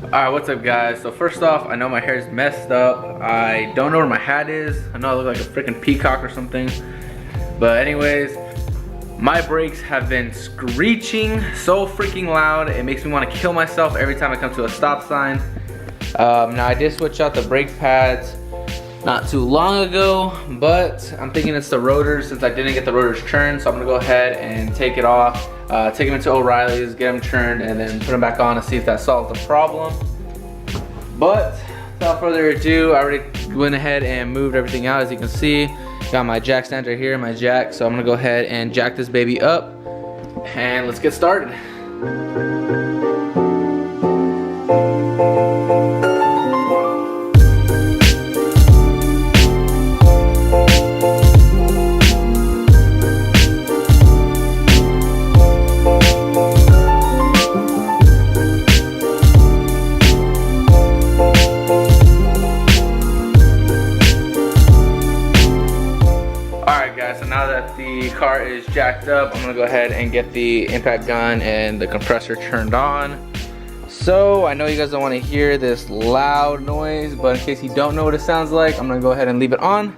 Alright, what's up guys? So first off, I know my hair is messed up. I don't know where my hat is. I know I look like a freaking peacock or something. But anyways, my brakes have been screeching so freaking loud. It makes me want to kill myself every time I come to a stop sign. Now I did switch out the brake pads not too long ago, but I'm thinking it's the rotors since I didn't get the rotors churned. So I'm gonna go ahead and take it off, take them into O'Reilly's, get them churned, and then put them back on to see if that solves the problem. But without further ado, I already went ahead and moved everything out. As you can see, got my jack stands right here, my jack. So I'm gonna go ahead and jack this baby up, and let's get started. So now that the car is jacked up, I'm gonna go ahead and get the impact gun and the compressor turned on. So I know you guys don't want to hear this loud noise, but in case you don't know what it sounds like, I'm gonna go ahead and leave it on,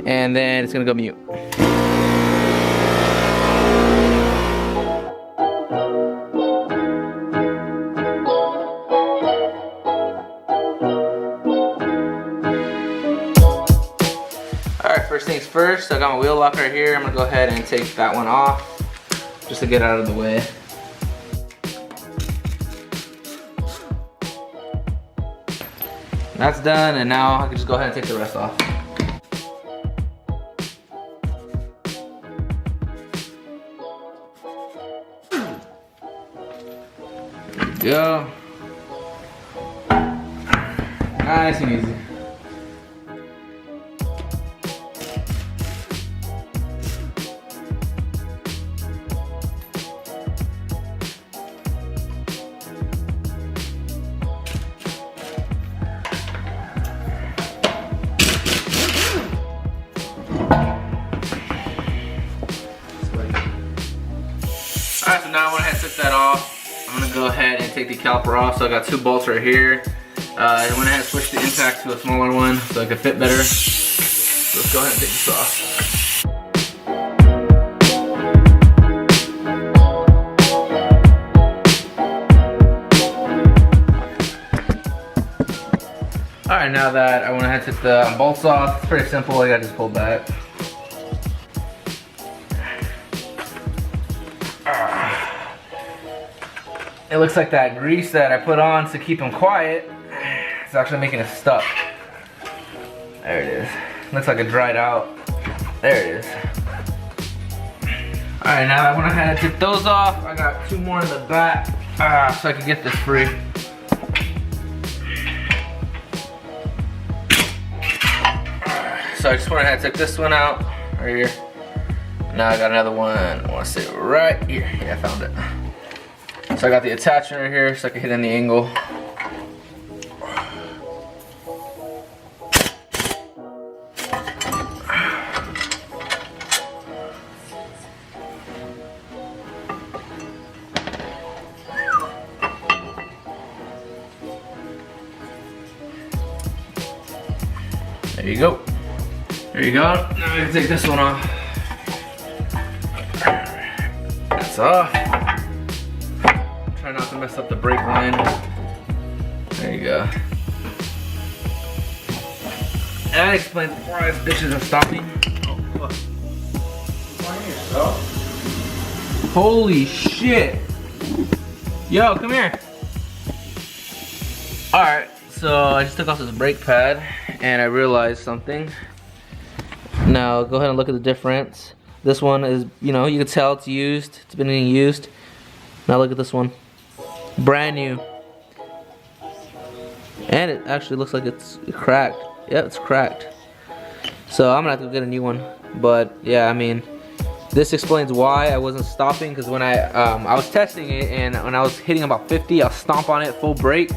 and then it's gonna go mute. Alright, first things first, I got my wheel lock right here. I'm gonna go ahead and take that one off just to get out of the way. That's done, and now I can just go ahead and take the rest off. There we go. Nice and easy. Alright, so now I went ahead and took that off. I'm gonna go ahead and take the caliper off. So I got two bolts right here. I went ahead and switched the impact to a smaller one so it could fit better. So let's go ahead and take this off. Alright, now that I went ahead and took the bolts off, it's pretty simple. I gotta just pull back. It looks like that grease that I put on to keep them quiet, it's actually making it stuck. There it is. Looks like it dried out. There it is. Alright, now that I went ahead and took those off, I got two more in the back so I can get this free. So I just went ahead and took this one out, right here. Now I got another one, I want to say right here. Yeah, I found it. So I got the attachment right here so I can hit any angle. There you go. There you go. Now we can take this one off. That's off. Try not to mess up the brake line. There you go. That explains why these bitches are stopping. Oh, fuck. Holy shit. Yo, come here. Alright, so I just took off this brake pad and I realized something. Now go ahead and look at the difference. This one is, you can tell it's used. It's been being used. Now look at this one. Brand new. And it actually looks like it's cracked. Yeah, it's cracked. So I'm gonna have to get a new one. But yeah, I mean, this explains why I wasn't stopping, because when I was testing it and when I was hitting about 50, I'll stomp on it full brake.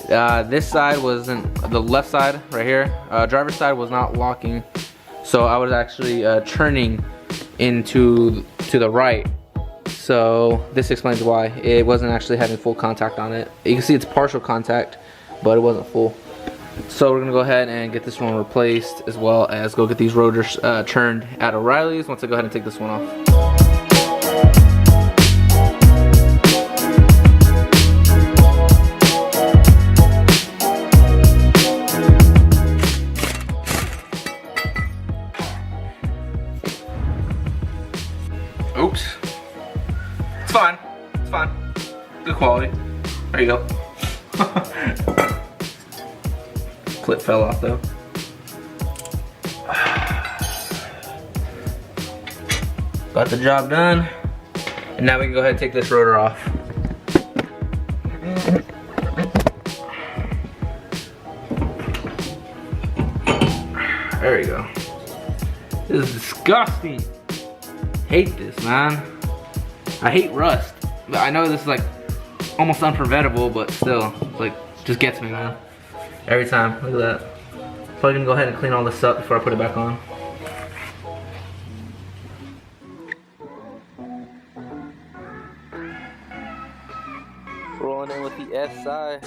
This side wasn't, the left side right here, driver's side was not locking. So I was actually churning into to the right. so this explains why it wasn't actually having full contact on it. You can see it's partial contact, but it wasn't full. So we're gonna go ahead and get this one replaced, as well as go get these rotors turned at O'Reilly's once I go ahead and take this one off. Oops. It's fine. It's fine. Good quality. There you go. Clip fell off though. Got the job done. And now we can go ahead and take this rotor off. There we go. This is disgusting. Hate this, man. I hate rust. But I know this is like almost unpreventable, but still, like, just gets me, man. Every time. Look at that. Probably gonna go ahead and clean all this up before I put it back on. Rolling in with the SI.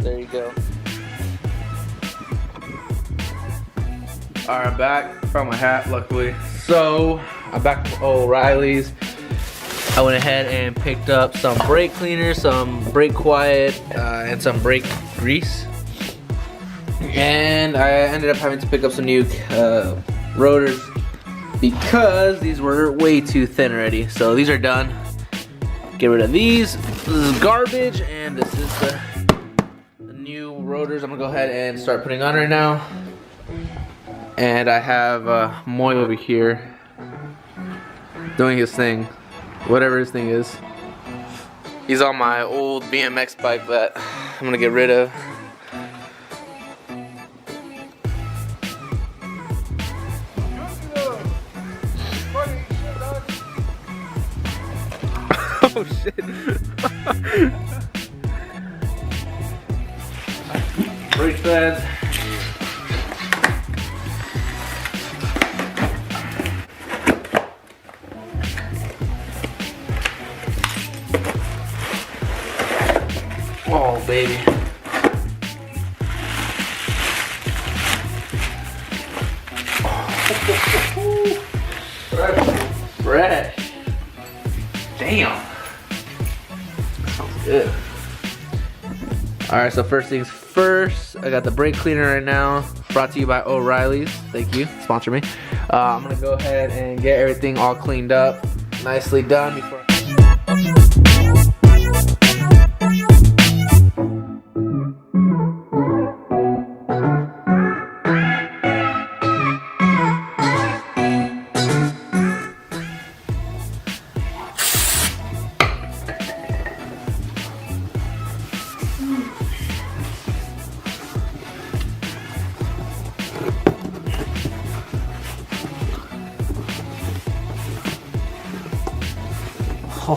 There you go. Alright, I'm back. Found my hat, luckily. So, I'm back from O'Reilly's. I went ahead and picked up some brake cleaner, some brake quiet, and some brake grease. And I ended up having to pick up some new rotors because these were way too thin already. So these are done. Get rid of these. This is garbage, and this is the new rotors I'm gonna go ahead and start putting on right now. And I have Moy over here doing his thing, whatever his thing is. He's on my old BMX bike that I'm gonna get rid of. Oh shit. Brake pads. Oh baby. Fresh. Damn. Sounds good. Alright, so first things first, I got the brake cleaner right now, brought to you by O'Reilly's. Thank you, sponsor me. I'm gonna go ahead and get everything all cleaned up, nicely done before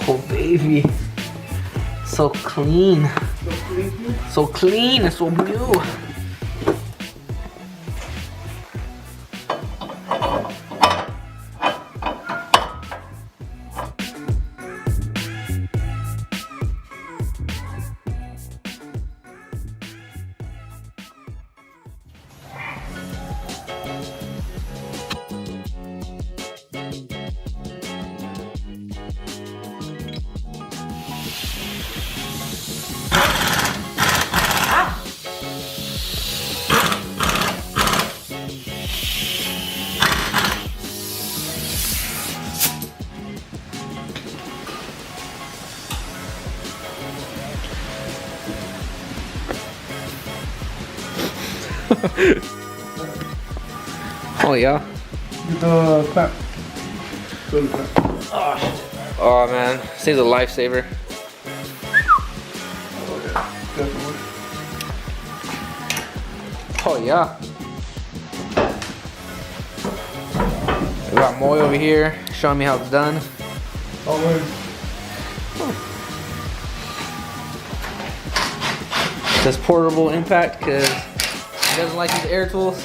oh baby, so clean, so clean and so blue. Oh yeah. The clap. Oh shit. Oh man, this thing's a lifesaver. Definitely. Oh yeah. We got Moy over here showing me how it's done. Always. This portable impact because he doesn't like his air tools.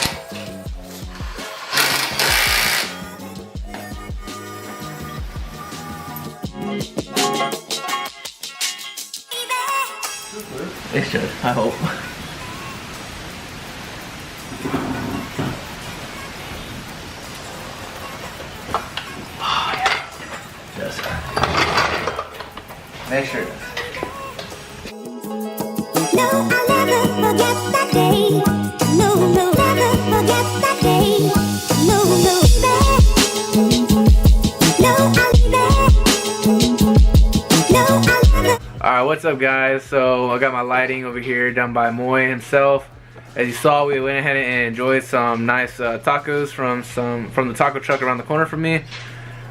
It should, I hope. Yes. Make sure it does. No, I'll never forget that day. No, no, never forget that day. No, no, no, I'll never. Alright, what's up guys? So I got my lighting over here done by Moy himself. As you saw, we went ahead and enjoyed some nice tacos from the taco truck around the corner from me.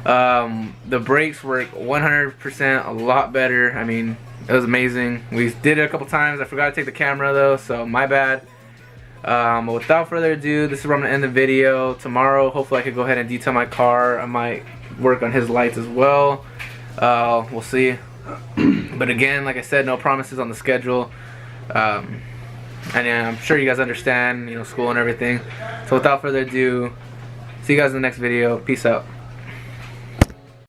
The brakes work 100%, a lot better. I mean, it was amazing. We did it a couple times. I forgot to take the camera though, so my bad. But without further ado, this is where I'm gonna end the video. Tomorrow, hopefully I could go ahead and detail my car. I might work on his lights as well. We'll see. But again, like I said, no promises on the schedule. And I'm sure you guys understand, you know, school and everything. So without further ado, see you guys in the next video. Peace out.